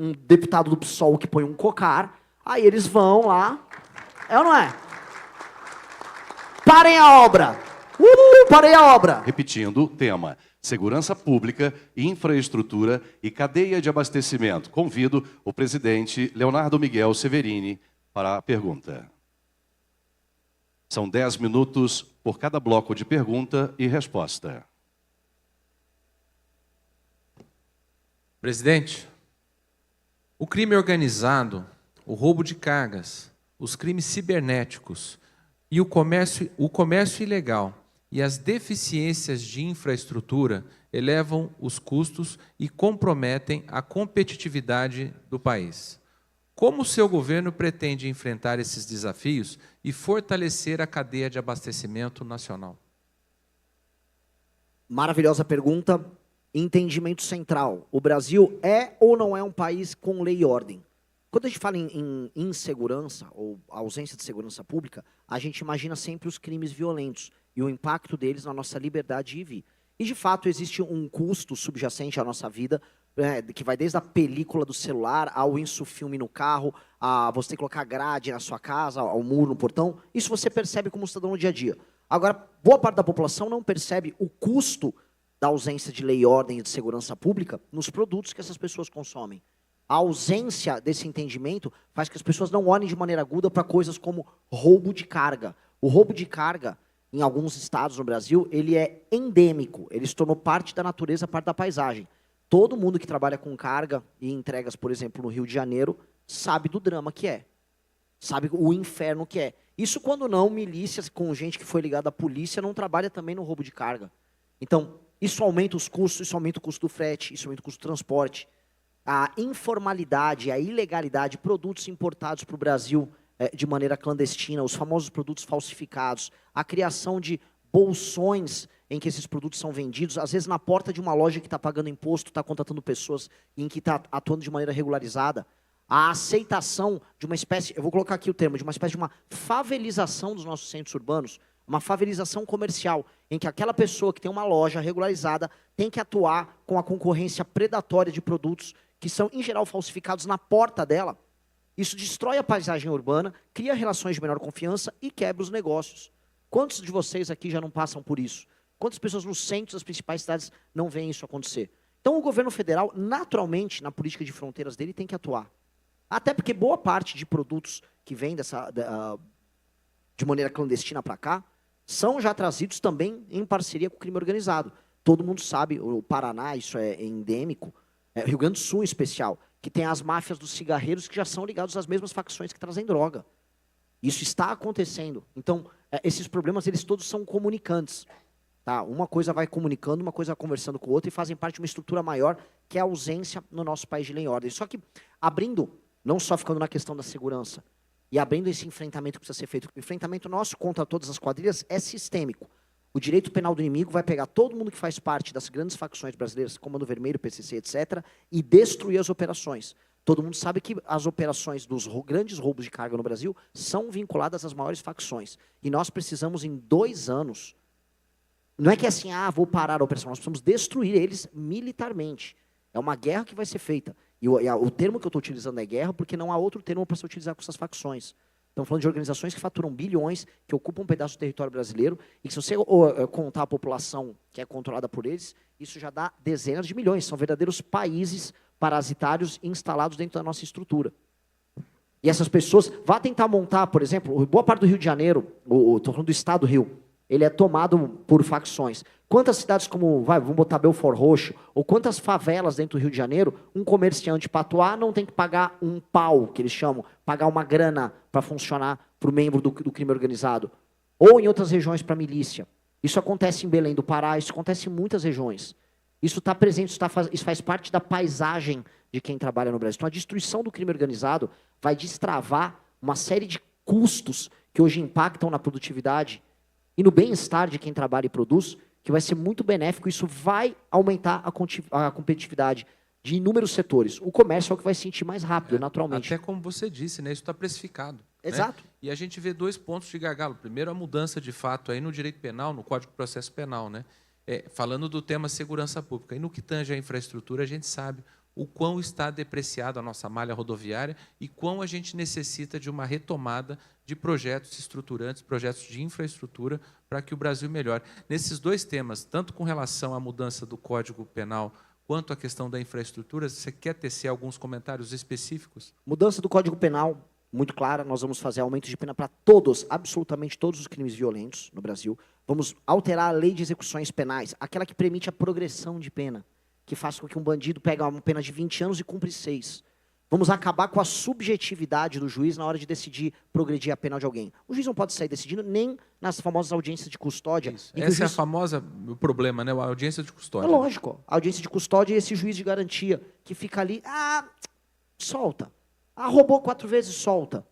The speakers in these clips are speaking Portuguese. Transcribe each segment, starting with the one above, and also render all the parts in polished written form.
um deputado do PSOL que põe um cocar, aí eles vão lá, é ou não é? Parem a obra! Parem a obra! Repetindo o tema: segurança pública, infraestrutura e cadeia de abastecimento. Convido o presidente Leonardo Miguel Severini para a pergunta. São 10 minutos por cada bloco de pergunta e resposta. Presidente, o crime organizado, o roubo de cargas, os crimes cibernéticos e o comércio ilegal e as deficiências de infraestrutura elevam os custos e comprometem a competitividade do país. Como o seu governo pretende enfrentar esses desafios e fortalecer a cadeia de abastecimento nacional? Maravilhosa pergunta. Entendimento central. O Brasil é ou não é um país com lei e ordem? Quando a gente fala em insegurança ou ausência de segurança pública, a gente imagina sempre os crimes violentos e o impacto deles na nossa liberdade de vir. E, de fato, existe um custo subjacente à nossa vida, que vai desde a película do celular, ao insufilme no carro, a você colocar grade na sua casa, ao muro no portão. Isso você percebe como cidadão no dia a dia. Agora, boa parte da população não percebe o custo da ausência de lei e ordem e de segurança pública nos produtos que essas pessoas consomem. A ausência desse entendimento faz que as pessoas não olhem de maneira aguda para coisas como roubo de carga. O roubo de carga, em alguns estados no Brasil, ele é endêmico, ele se tornou parte da natureza, parte da paisagem. Todo mundo que trabalha com carga e entregas, por exemplo, no Rio de Janeiro, sabe do drama que é, sabe o inferno que é. Isso quando não, milícias com gente que foi ligada à polícia não trabalha também no roubo de carga. Então, isso aumenta os custos, isso aumenta o custo do frete, isso aumenta o custo do transporte. A informalidade, a ilegalidade, produtos importados para o Brasil de maneira clandestina, os famosos produtos falsificados, a criação de bolsões em que esses produtos são vendidos, às vezes na porta de uma loja que está pagando imposto, está contratando pessoas em que está atuando de maneira regularizada. A aceitação de uma espécie, eu vou colocar aqui o termo, de uma espécie de uma favelização dos nossos centros urbanos, uma favelização comercial, em que aquela pessoa que tem uma loja regularizada tem que atuar com a concorrência predatória de produtos que são, em geral, falsificados na porta dela. Isso destrói a paisagem urbana, cria relações de menor confiança e quebra os negócios. Quantos de vocês aqui já não passam por isso? Quantas pessoas nos centros das principais cidades não veem isso acontecer? Então, o governo federal, naturalmente, na política de fronteiras dele, tem que atuar. Até porque boa parte de produtos que vêm de maneira clandestina para cá, são já trazidos também em parceria com o crime organizado. Todo mundo sabe, o Paraná, isso é endêmico, Rio Grande do Sul em especial, que tem as máfias dos cigarreiros que já são ligados às mesmas facções que trazem droga. Isso está acontecendo. Então, esses problemas, eles todos são comunicantes. Tá? Uma coisa vai comunicando, uma coisa vai conversando com a outra e fazem parte de uma estrutura maior, que é a ausência no nosso país de lei e ordem. Só que, abrindo, não só ficando na questão da segurança, e abrindo esse enfrentamento que precisa ser feito. O enfrentamento nosso contra todas as quadrilhas é sistêmico. O direito penal do inimigo vai pegar todo mundo que faz parte das grandes facções brasileiras, Comando Vermelho, PCC, etc., e destruir as operações. Todo mundo sabe que as operações dos grandes roubos de carga no Brasil são vinculadas às maiores facções. E nós precisamos, em 2 anos, não é que é assim, vou parar a operação, nós precisamos destruir eles militarmente. É uma guerra que vai ser feita. E o termo que eu estou utilizando é guerra, porque não há outro termo para se utilizar com essas facções. Estamos falando de organizações que faturam bilhões, que ocupam um pedaço do território brasileiro, e que se você contar a população que é controlada por eles, isso já dá dezenas de milhões. São verdadeiros países parasitários instalados dentro da nossa estrutura. E essas pessoas, vá tentar montar, por exemplo, boa parte do Rio de Janeiro, estou falando do estado do Rio, ele é tomado por facções. Quantas cidades como, vamos botar Belford Roxo, ou quantas favelas dentro do Rio de Janeiro, um comerciante para atuar não tem que pagar um pau, que eles chamam, pagar uma grana para funcionar para o membro do crime organizado. Ou em outras regiões para milícia. Isso acontece em Belém do Pará, isso acontece em muitas regiões. Isso está presente, isso faz parte da paisagem de quem trabalha no Brasil. Então a destruição do crime organizado vai destravar uma série de custos que hoje impactam na produtividade e no bem-estar de quem trabalha e produz, que vai ser muito benéfico. Isso vai aumentar a competitividade de inúmeros setores. O comércio é o que vai sentir mais rápido, naturalmente. Até como você disse, né, isso está precificado. Exato. Né? E a gente vê 2 pontos de gargalo. Primeiro, a mudança de fato aí no direito penal, no Código de Processo Penal, né? Falando do tema segurança pública. E no que tange à infraestrutura, a gente sabe o quão está depreciada a nossa malha rodoviária e quão a gente necessita de uma retomada de projetos estruturantes, projetos de infraestrutura, para que o Brasil melhore. Nesses dois temas, tanto com relação à mudança do Código Penal quanto à questão da infraestrutura, você quer tecer alguns comentários específicos? Mudança do Código Penal, muito clara, nós vamos fazer aumento de pena para todos, absolutamente todos os crimes violentos no Brasil. Vamos alterar a lei de execuções penais, aquela que permite a progressão de pena, que faz com que um bandido pegue uma pena de 20 anos e cumpre 6. Vamos acabar com a subjetividade do juiz na hora de decidir progredir a pena de alguém. O juiz não pode sair decidindo nem nas famosas audiências de custódia. Essa é a famosa problema, né? A audiência de custódia. É lógico. A audiência de custódia é esse juiz de garantia que fica ali, solta. Roubou 4 vezes, solta.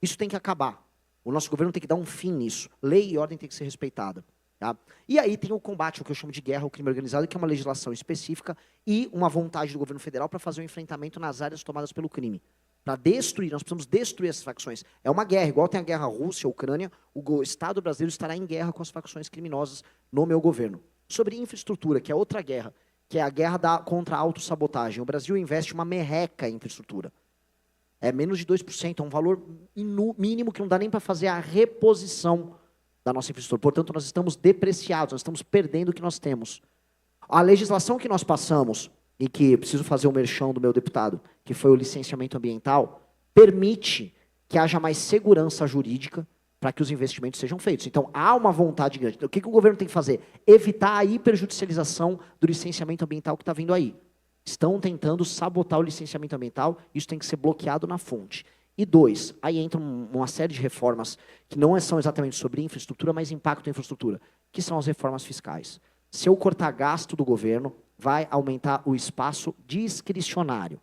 Isso tem que acabar. O nosso governo tem que dar um fim nisso. Lei e ordem tem que ser respeitada. Tá? E aí tem o combate, o que eu chamo de guerra ao crime organizado, que é uma legislação específica e uma vontade do governo federal para fazer o enfrentamento nas áreas tomadas pelo crime. Para destruir, nós precisamos destruir essas facções. É uma guerra, igual tem a guerra Rússia-Ucrânia, o Estado brasileiro estará em guerra com as facções criminosas no meu governo. Sobre infraestrutura, que é outra guerra, que é a guerra contra a autossabotagem. O Brasil investe uma merreca em infraestrutura. É menos de 2%, é um valor mínimo que não dá nem para fazer a reposição da nossa infraestrutura. Portanto, nós estamos depreciados, nós estamos perdendo o que nós temos. A legislação que nós passamos, e que preciso fazer o merchan do meu deputado, que foi o licenciamento ambiental, permite que haja mais segurança jurídica para que os investimentos sejam feitos. Então, há uma vontade grande. Então, o que o governo tem que fazer? Evitar a hiperjudicialização do licenciamento ambiental que está vindo aí. Estão tentando sabotar o licenciamento ambiental, isso tem que ser bloqueado na fonte. E 2, aí entra uma série de reformas que não são exatamente sobre infraestrutura, mas impactam a infraestrutura, que são as reformas fiscais. Se eu cortar gasto do governo, vai aumentar o espaço discricionário.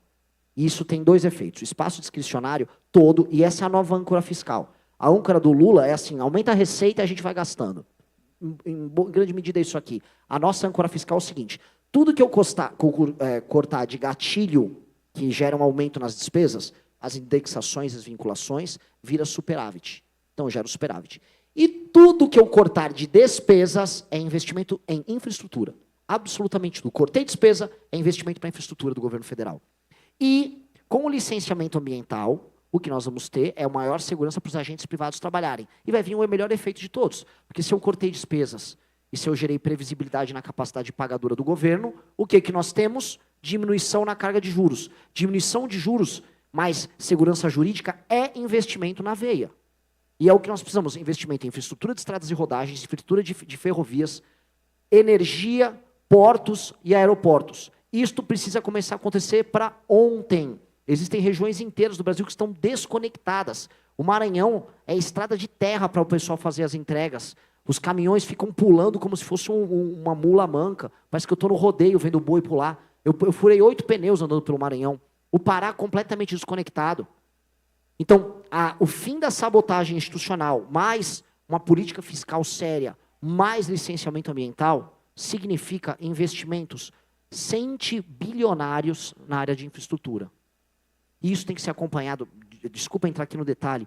E isso tem 2 efeitos. O espaço discricionário todo, e essa é a nova âncora fiscal. A âncora do Lula é assim, aumenta a receita e a gente vai gastando. Em grande medida é isso aqui. A nossa âncora fiscal é o seguinte, tudo que eu cortar de gatilho, que gera um aumento nas despesas, as indexações, as vinculações, vira superávit. Então, gera superávit. E tudo que eu cortar de despesas é investimento em infraestrutura. Absolutamente tudo. Cortei despesa, é investimento para a infraestrutura do governo federal. E, com o licenciamento ambiental, o que nós vamos ter é a maior segurança para os agentes privados trabalharem. E vai vir o melhor efeito de todos. Porque se eu cortei despesas e se eu gerei previsibilidade na capacidade pagadora do governo, o que nós temos? Diminuição na carga de juros. Diminuição de juros, mais segurança jurídica, é investimento na veia. E é o que nós precisamos, investimento em infraestrutura de estradas e rodagens, infraestrutura de ferrovias, energia, portos e aeroportos. Isto precisa começar a acontecer para ontem. Existem regiões inteiras do Brasil que estão desconectadas. O Maranhão é estrada de terra para o pessoal fazer as entregas. Os caminhões ficam pulando como se fosse uma mula manca. Parece que eu estou no rodeio vendo o boi pular. Eu furei 8 pneus andando pelo Maranhão. O Pará completamente desconectado. Então, o fim da sabotagem institucional, mais uma política fiscal séria, mais licenciamento ambiental, significa investimentos centibilionários na área de infraestrutura. E isso tem que ser acompanhado, desculpa entrar aqui no detalhe,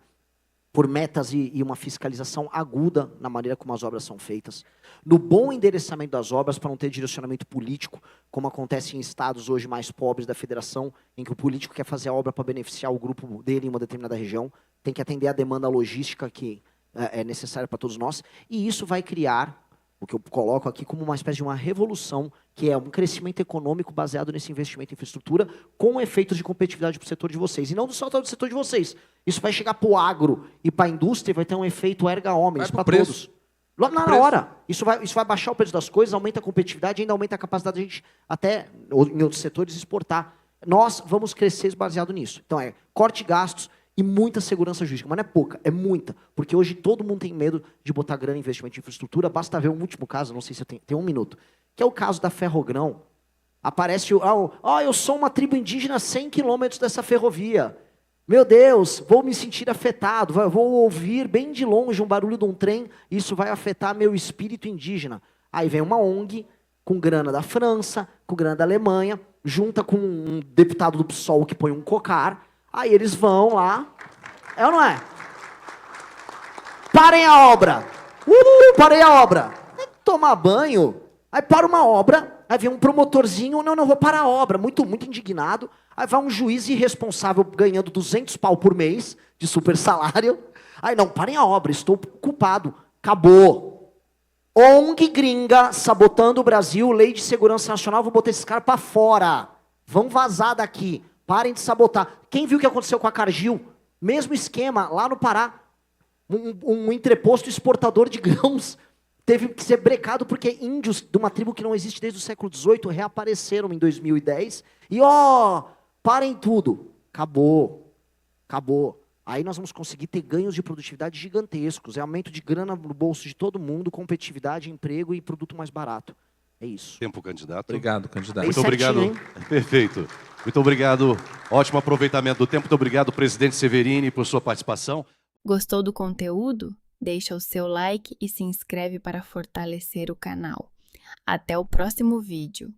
por metas e uma fiscalização aguda na maneira como as obras são feitas, no bom endereçamento das obras para não ter direcionamento político, como acontece em estados hoje mais pobres da federação, em que o político quer fazer a obra para beneficiar o grupo dele em uma determinada região, tem que atender a demanda logística que é necessária para todos nós, e isso vai criar, o que eu coloco aqui como uma espécie de uma revolução, que é um crescimento econômico baseado nesse investimento em infraestrutura, com efeitos de competitividade para o setor de vocês. E não só do setor de vocês. Isso vai chegar para o agro e para a indústria e vai ter um efeito erga omnes para todos. Logo na hora. Isso vai baixar o preço das coisas, aumenta a competitividade e ainda aumenta a capacidade da gente, até em outros setores, exportar. Nós vamos crescer baseado nisso. Então corte gastos e muita segurança jurídica. Mas não é pouca, é muita. Porque hoje todo mundo tem medo de botar grana em investimento em infraestrutura. Basta ver um último caso, não sei se eu tenho 1 minuto, que é o caso da Ferrogrão. Aparece eu sou uma tribo indígena a 100 quilômetros dessa ferrovia. Meu Deus, vou me sentir afetado, vou ouvir bem de longe um barulho de um trem, isso vai afetar meu espírito indígena. Aí vem uma ONG com grana da França, com grana da Alemanha, junta com um deputado do PSOL que põe um cocar, aí eles vão lá, é ou não é? Parem a obra! Parei a obra! Tomar banho, aí para uma obra, Aí vem um promotorzinho, não, vou parar a obra, muito indignado. Aí vai um juiz irresponsável ganhando 200 pau por mês de super salário. Aí, não, parem a obra, estou culpado. Acabou. ONG gringa sabotando o Brasil, lei de segurança nacional, vou botar esses caras pra fora. Vão vazar daqui. Parem de sabotar. Quem viu o que aconteceu com a Cargill? Mesmo esquema, lá no Pará. Um entreposto exportador de grãos teve que ser brecado porque índios de uma tribo que não existe desde o século XVIII reapareceram em 2010. E parem tudo. Acabou. Aí nós vamos conseguir ter ganhos de produtividade gigantescos. É aumento de grana no bolso de todo mundo, competitividade, emprego e produto mais barato. É isso. Tempo, candidato. Obrigado, candidato. Muito obrigado. Perfeito. Muito obrigado. Ótimo aproveitamento do tempo. Muito obrigado, presidente Severini, por sua participação. Gostou do conteúdo? Deixa o seu like e se inscreve para fortalecer o canal. Até o próximo vídeo.